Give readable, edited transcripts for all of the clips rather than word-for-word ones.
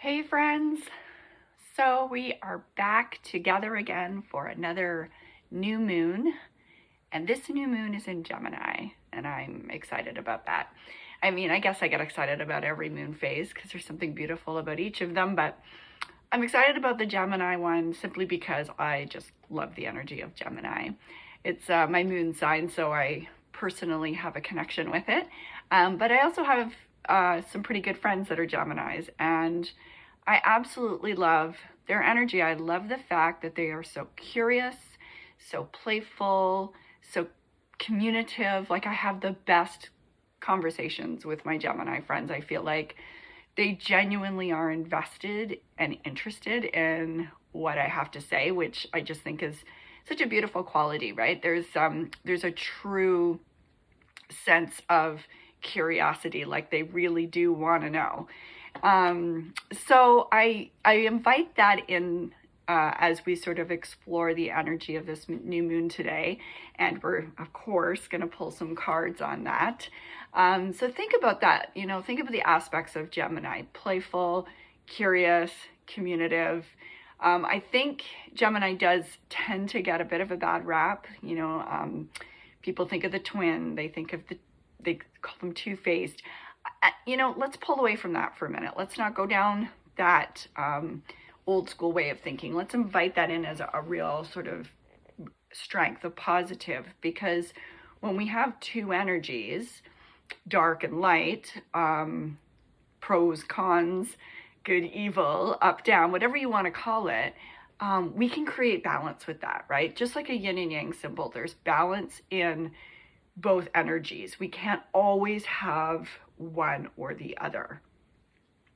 Hey friends, so we are back together again for another new moon, and this new moon is in Gemini, and I'm excited about that. I mean, I guess I get excited about every moon phase because there's something beautiful about each of them, but I'm excited about the Gemini one simply because I just love the energy of Gemini. It's my moon sign, so I personally have a connection with it, but I also have some pretty good friends that are Geminis, and I absolutely love their energy. I love the fact that they are so curious, so playful, so communicative. Like, I have the best conversations with my Gemini friends. I feel like they genuinely are invested and interested in what I have to say, which I just think is such a beautiful quality, right? There's a true sense of curiosity, like they really do want to know. So I invite that in as we sort of explore the energy of this new moon today, and we're of course going to pull some cards on that. So think about that. Think about the aspects of Gemini: playful, curious, communicative. I think Gemini does tend to get a bit of a bad rap. People think of the twin. They call them two-faced. Let's pull away from that for a minute. Let's not go down that old school way of thinking. Let's invite that in as a real sort of strength, a positive, because when we have two energies, dark and light, pros, cons, good, evil, up, down, whatever you want to call it, we can create balance with that, right? Just like a yin and yang symbol, there's balance in both energies. We can't always have one or the other.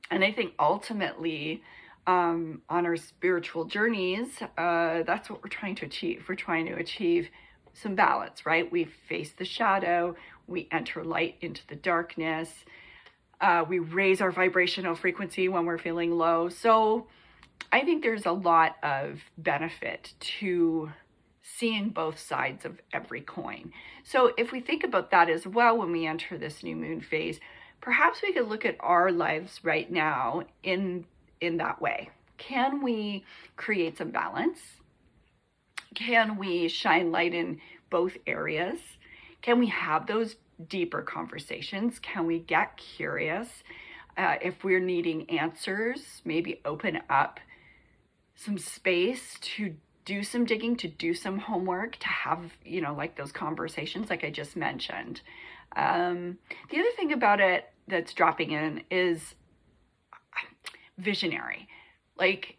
And I think ultimately, on our spiritual journeys, that's what we're trying to achieve. We're trying to achieve some balance, right? We face the shadow, we enter light into the darkness, we raise our vibrational frequency when we're feeling low. So I think there's a lot of benefit to seeing both sides of every coin. So if we think about that as well, when we enter this new moon phase, perhaps we could look at our lives right now in that way. Can we create some balance? Can we shine light in both areas? Can we have those deeper conversations? Can we get curious? If we're needing answers, maybe open up some space to do some digging, to do some homework, to have, like those conversations like I just mentioned. The other thing about it that's dropping in is visionary. Like,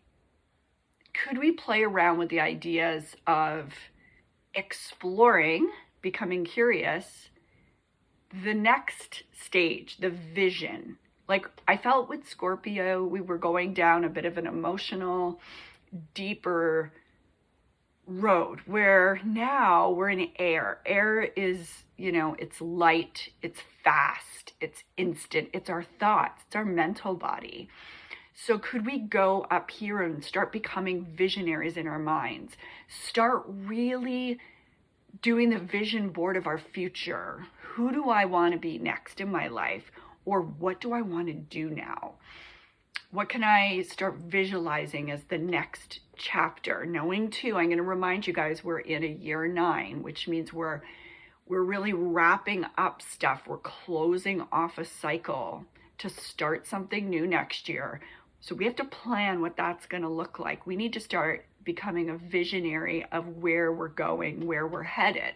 could we play around with the ideas of exploring, becoming curious, the next stage, the vision? Like, I felt with Scorpio, we were going down a bit of an emotional, deeper road, where now we're in air. Air is, it's light, it's fast, it's instant, it's our thoughts, it's our mental body. So could we go up here and start becoming visionaries in our minds? Start really doing the vision board of our future. Who do I want to be next in my life? Or what do I want to do now? What can I start visualizing as the next chapter? Knowing too, I'm going to remind you guys, we're in a year 9, which means we're really wrapping up stuff. We're closing off a cycle to start something new next year. So we have to plan what that's going to look like. We need to start becoming a visionary of where we're going, where we're headed.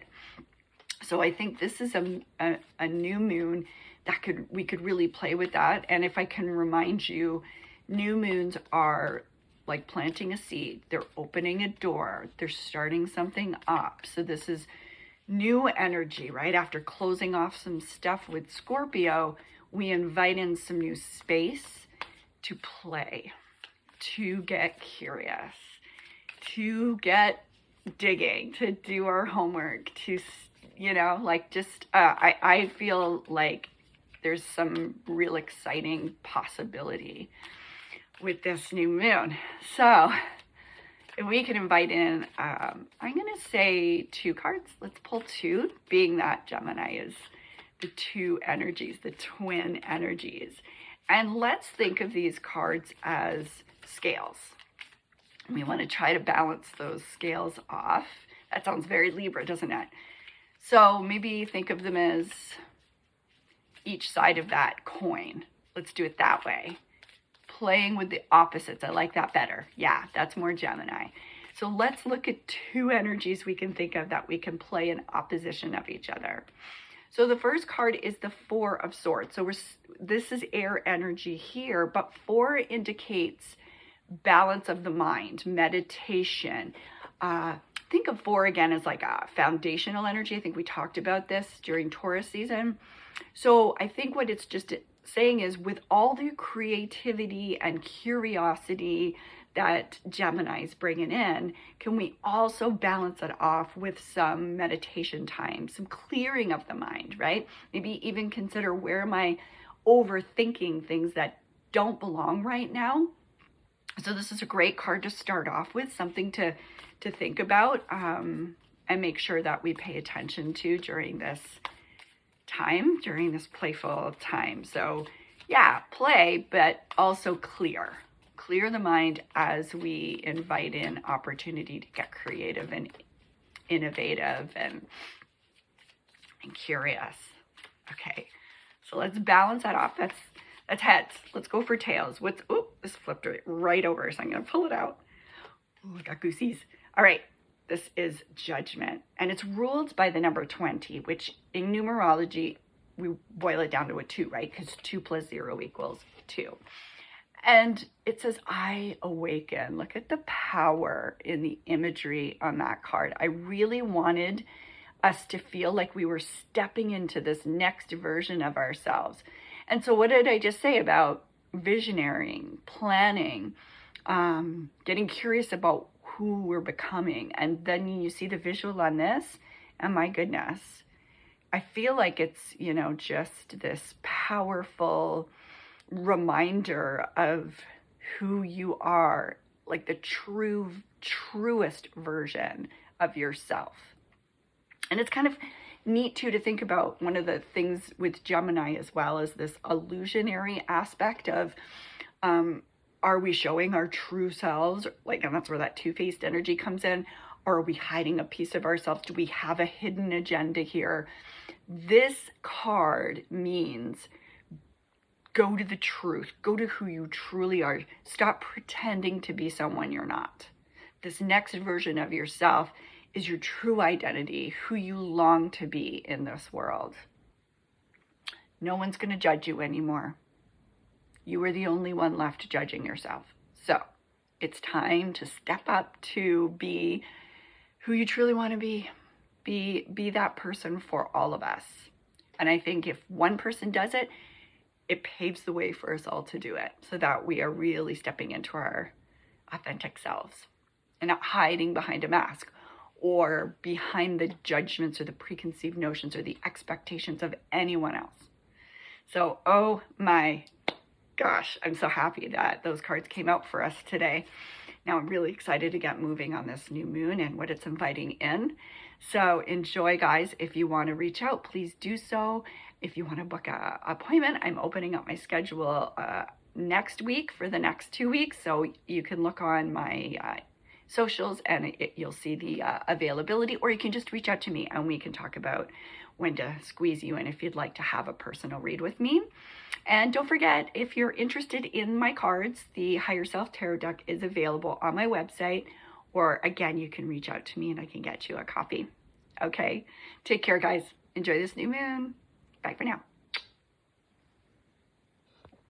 So I think this is a new moon that we could really play with that. And if I can remind you, new moons are like planting a seed. They're opening a door. They're starting something up. So this is new energy, right? After closing off some stuff with Scorpio, we invite in some new space to play, to get curious, to get digging, to do our homework, to, I feel like there's some real exciting possibility with this new moon. So if we can invite in, I'm going to say 2 cards. Let's pull 2, being that Gemini is the 2 energies, the twin energies. And let's think of these cards as scales. We want to try to balance those scales off. That sounds very Libra, doesn't it? So maybe think of them as each side of that coin. Let's do it that way. Playing with the opposites. I like that better. Yeah, that's more Gemini. So let's look at two energies we can think of that we can play in opposition of each other. So the first card is the Four of Swords. So this is air energy here, but 4 indicates balance of the mind, meditation. Think of 4 again as like a foundational energy. I think we talked about this during Taurus season. So I think what it's just saying is, with all the creativity and curiosity that Gemini's bringing in, can we also balance it off with some meditation time, some clearing of the mind, right? Maybe even consider, where am I overthinking things that don't belong right now? So this is a great card to start off with, something to think about and make sure that we pay attention to during this time, during this playful time. So yeah, play, but also clear the mind as we invite in opportunity to get creative and innovative and curious. Okay, so let's balance that off. That's heads. Let's go for tails. This flipped right over, so I'm gonna pull it out. Oh, I got goosies. All right, this is Judgment, and it's ruled by the number 20, which in numerology, we boil it down to a 2, right? Because 2 + 0 = 2. And it says, I awaken. Look at the power in the imagery on that card. I really wanted us to feel like we were stepping into this next version of ourselves. And so what did I just say about visionarying, planning, getting curious about who we're becoming? And then you see the visual on this, and my goodness, I feel like it's, just this powerful reminder of who you are, like the truest version of yourself. And it's kind of neat too to think about. One of the things with Gemini as well is this illusionary aspect of, are we showing our true selves? And that's where that two-faced energy comes in. Or are we hiding a piece of ourselves? Do we have a hidden agenda here? This card means go to the truth. Go to who you truly are. Stop pretending to be someone you're not. This next version of yourself is your true identity, who you long to be in this world. No one's going to judge you anymore. You are the only one left judging yourself. So it's time to step up to be who you truly want to be. Be that person for all of us. And I think if one person does it, it paves the way for us all to do it, so that we are really stepping into our authentic selves and not hiding behind a mask or behind the judgments or the preconceived notions or the expectations of anyone else. So, oh my gosh, I'm so happy that those cards came out for us today. Now I'm really excited to get moving on this new moon and what it's inviting in. So enjoy, guys. If you want to reach out, please do so. If you want to book an appointment, I'm opening up my schedule next week for the next 2 weeks. So you can look on my socials and you'll see the availability, or you can just reach out to me and we can talk about when to squeeze you in if you'd like to have a personal read with me. And don't forget, if you're interested in my cards, the Higher Self Tarot deck is available on my website, or again, you can reach out to me and I can get you a copy. Okay, take care, guys. Enjoy this new moon. Bye for now.